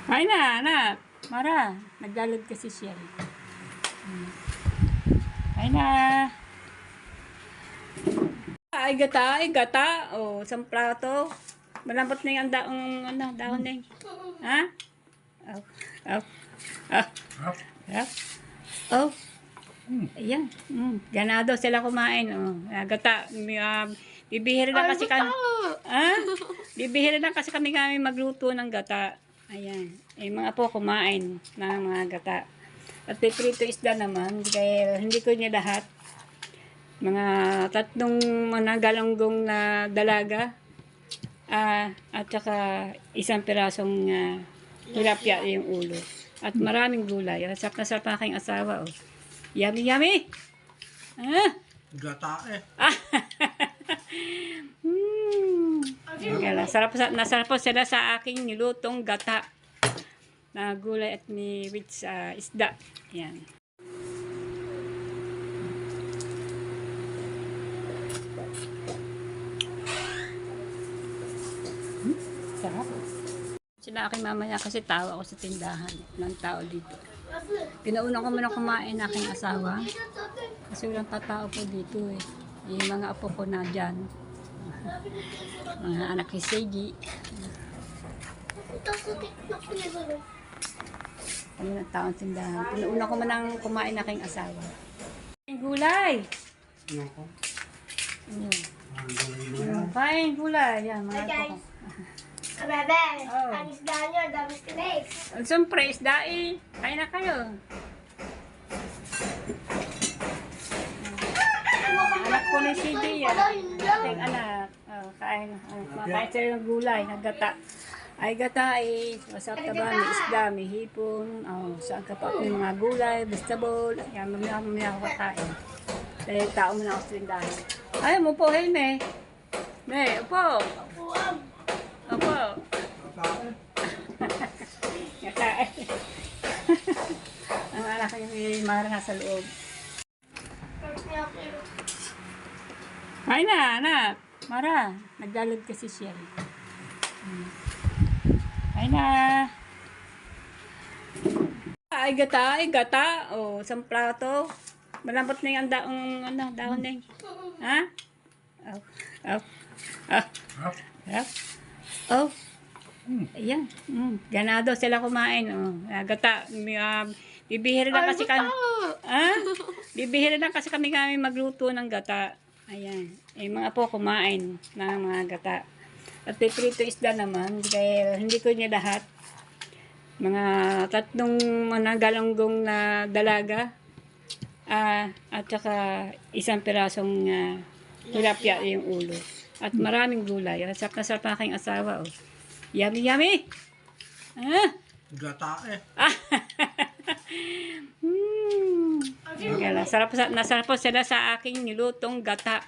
Kain na, anak. Mara, naglalad kasi siya. Kain na. Ay, gata, ay, gata. O, isang plato. Malambot na yung dahon na yun. Ha? Oh, oh, oh, oh, oh. Ayan. Ganado sila kumain. Oh. Gata. Bibihira na kasi kami. Bibihira na kasi kami magluto ng gata. Ayan. Eh, mga po kumain ng mga gata. At prito isda naman. Kaya hindi ko niya lahat. Mga 3 mga galanggong na dalaga. At saka 1 pirasong tilapia yung ulo. At maraming gulay. Sarap na sarap ang aking asawa. Oh. Yummy, yummy! Gata eh. Nasarap po sila sa aking nilutong gata na gulay at with isda. Yan. Sarap. Sila aking mamaya kasi tao ako sa tindahan. Walang tao dito. Pinauna ko muna kumain aking asawa. Kasi walang tatao po dito eh. Yung mga apo ko na dyan. Mga anak ni Seiji. Ano na taong tindahan. Pinauna ko muna kumain aking asawa. Gulay! Kain gulay. Yan, mga apo ko. Bebe, ang isda nyo, dami snakes. Siyempre, isda eh. Kain na kayo. Anak ko ni CJ yan. Ating anak. Kain. Makain sila ng gulay, nagata. Ay gata eh. Masarap na ba? May isda, may hipon. Saan ka pa yung mga gulay, vegetable. Yan, mamaya ako kakain. Dahil tao mo na ako sa tindahan. Ayaw mo po, Helme. Ne, upo. Opo. Kakain. Ang anak ko yung Mara nasa loob. Kain na, anak. Mara, naglalad kasi siya. Kain na. Ay, gata, ay, gata. O, 1 plato. Malambot na yung dahon na yun. Ha? Oh, oh, oh. Oh. Oh. Ayan. Ganado sila kumain. Oh. Gata. Bibihira na kasi kami. Bibihira na kasi kami magluto ng gata. Ayan. Eh, mga po kumain ng mga gata. At prito isda naman. Kaya hindi ko niya lahat. Mga 3 mga galanggong na dalaga. At saka 1 pirasong tilapia yung ulo. At maraming gulay. Sarap na sarap ang aking asawa. Oh. Yummy, yummy! Gata eh. Nasarap po sila sa aking nilutong gata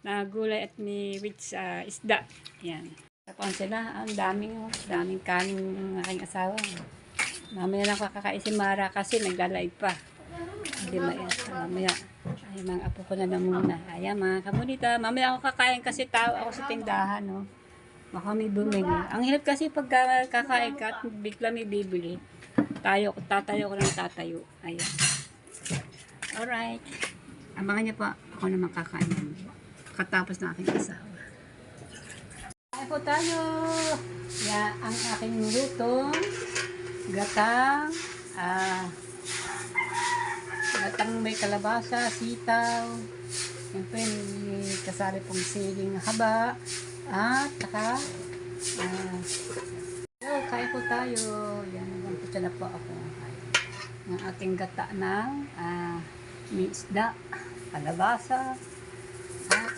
na gulay at with isda. Yan. Tapos sila. Ang daming kanin ng aking asawa. Mamaya lang kakakain si Mara kasi nagla-live pa. Hindi mamaya. Ay, mga apo ko na muna. Ayan, mga kamunita. Mamaya ako kakain kasi tao ako sa tindahan, no? Baka may bumili. Ang hirap kasi pag kakain ka at bigla may bibili. Tatayo ko lang tatayo. Ayan. Alright. Abangan niyo pa. Ako naman kakain. Katapos na aking asawa. Kain po tayo. Yan, ang aking lutong gatang. Gatang may kalabasa, sitaw. Siyempre, may kasali pong siling haba. At saka, kain po tayo. Yan, nagpupunta na po ako. Ang aking gata ng may isda, kalabasa, at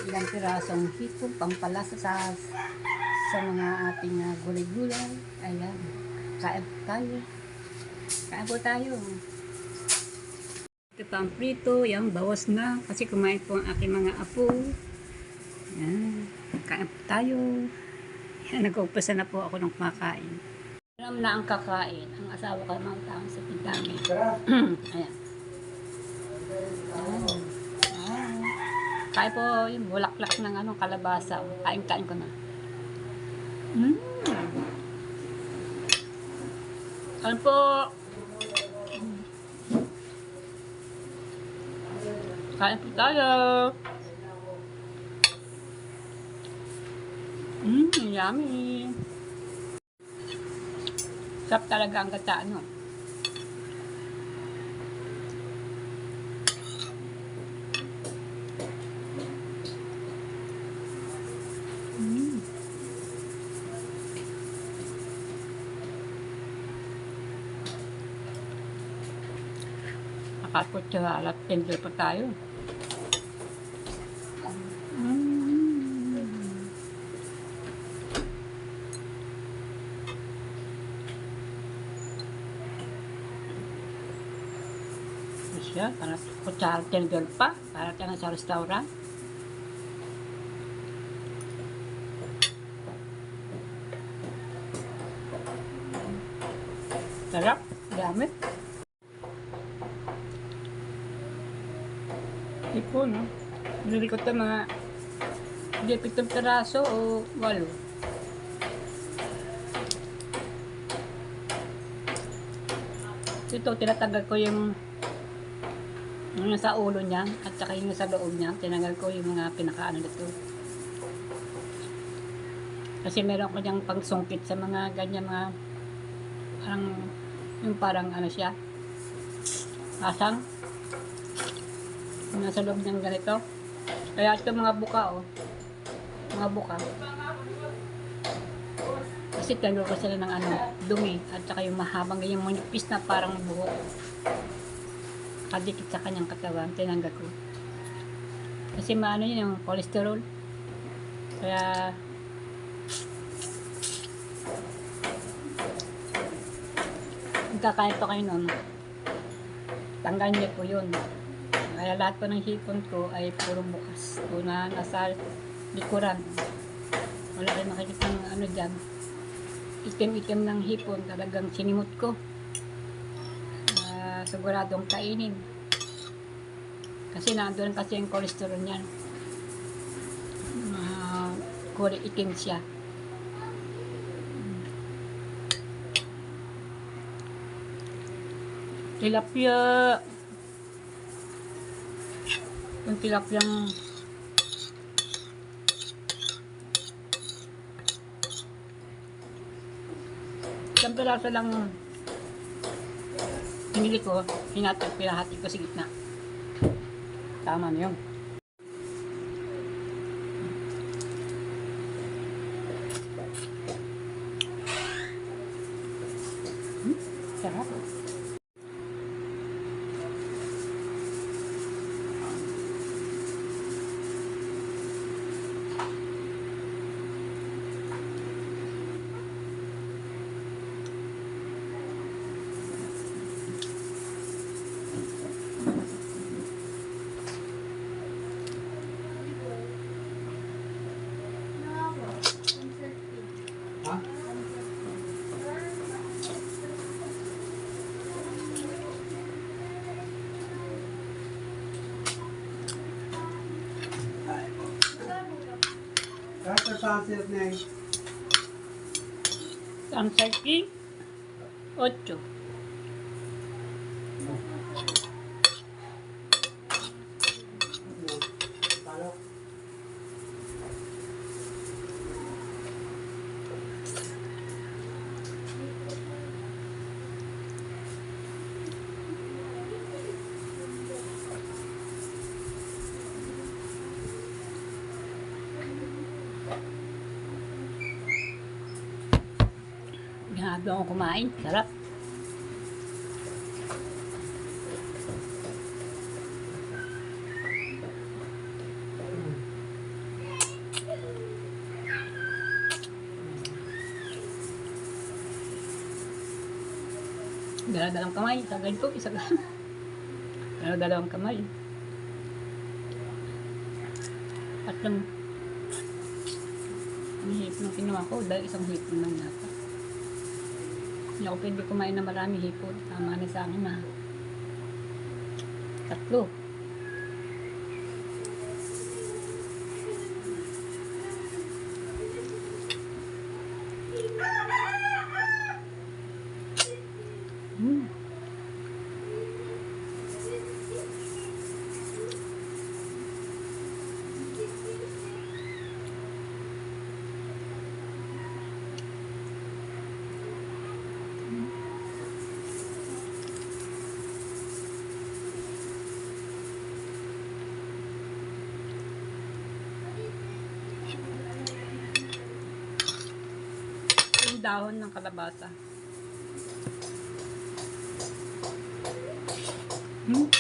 ilang pirasong hipon, pampalasa sa mga ating gulay-gulay. Ayan, kain po tayo. Kain po tayo. Ito pa ang prito, yan, bawas na. Kasi kumain po ang aking mga apo. Yan, kain po tayo. Yan, nag-umpisa na po ako ng kumakain. Alam na ang kakain. Ang asawa ko mga taong sa pintami. Ayan. Kain po yung bulaklak ng kalabasa. Kain-kain ko na. Kain po. Kain po tayo. Yummy. Sarap talaga ang gata, no? Nakakutsa alat tender pa tayo. Siya, para kutsara tender pa, para tayo sa restaurant. Sarap, dami. Ito, no? Nili ko ito mga 7 piraso o 8. Ito, tinatanggal ko yung nasa ulo niya at saka yung nasa loob niya. Tinanggal ko yung mga pinakaano nito. Kasi meron ko niyang pangsungkit sa mga ganyan mga parang ano siya, asang. Nasa loob niyang ganito. Kaya ito mga buka, oh. Mga buka. Kasi talo ko sila ng dumi. At saka yung mahabang yung manipis na parang buhok. Kadikit sa kanyang katawan. Tinanggal ko. Kasi maano yun yung cholesterol. Kaya kakain pa kayo nun. Tanggal niyo po yun. Kaya lahat po ng hipon ko ay puro bukas. O na nasa likuran. Wala kayo makikita ng dyan. Itim-itim ng hipon. Talagang sinimot ko. Siguradong kainin. Kasi nandun kasi yung cholesterol niyan. Kulay itim siya. Tilapia. Yung tilapiyang isang piraso lang hinili ko, pinahati ko sa gitna. Tama na yun. Sarap. Ha? Kaya sunset na yun. Ang sarki 8. Talo. Grabe ako kumain. Sarap. Dala-dalang kamay. Isa ganito, isa ganito. Dala-dalawang kamay. At lang ang hipon ng kinuha ko dahil isang hipon lang yata. Hindi ako pwede kumain na marami hipon. Tama na sa akin na 3. yung dahon ng kalabasa. Hmm?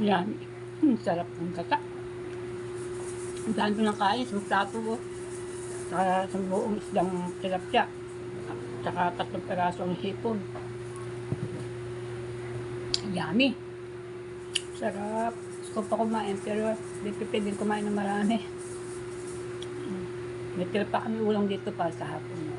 Yan. Sarap ng gata. Ang dami ko ng kain, isang plato ko. Saka isang buong isdang tilapia. Saka 3 perasong hipon. Yummy. Sarap. Gusto pa kumain, pero hindi pwedeng kumain ng marami. May tira pa kami ulang dito para sa hapon.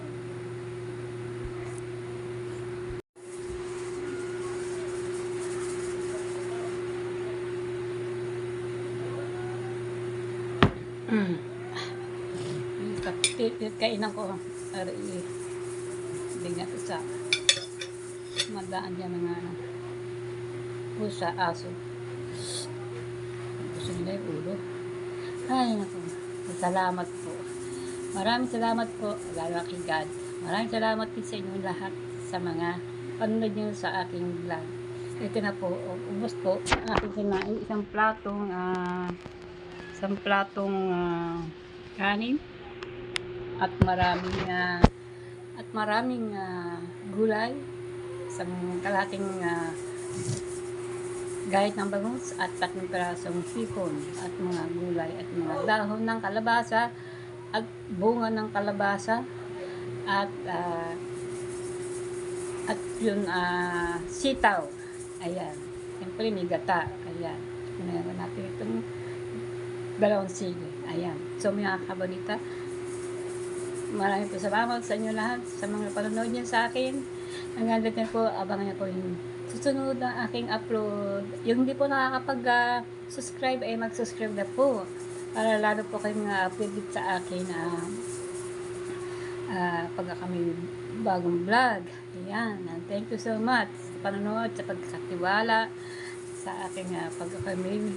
Kainan ko bigyan ko sa madaan dyan ng pusa, aso. Gusto nila yung ulo. Ay, naku. Salamat po. Maraming salamat po, lalo kay God. Maraming salamat din sa inyo lahat sa mga panonood nyo sa aking vlog. Ito na po, ubos po ang aking kinain. Isang platong kanin. At maraming gulay, isang kalahating gayat ng bangus at 3 pirasong hipon at mga gulay at mga dahon ng kalabasa at bunga ng kalabasa at yun sitaw. Ayan. Siyempre may gata. Ayan. Meron natin itong 2 sili. Ayan. So mga kabalita, maraming po salamat sa inyo lahat sa mga panonood niyo sa akin. Hanggang dito po, abangan niyo po yung susunod na aking upload. Yung hindi po nakakapag-subscribe ay mag-subscribe na po para lalo po kayong update sa akin pag kami bagong vlog. Ayan. Thank you so much sa panonood, sa pagkakatiwala sa aking pag kami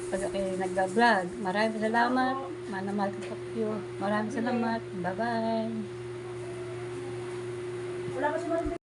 pag ako nag-vlog. Maraming salamat. Manamahal ko po kayo. Maraming salamat. Bye-bye. Wala pa si Marumbi.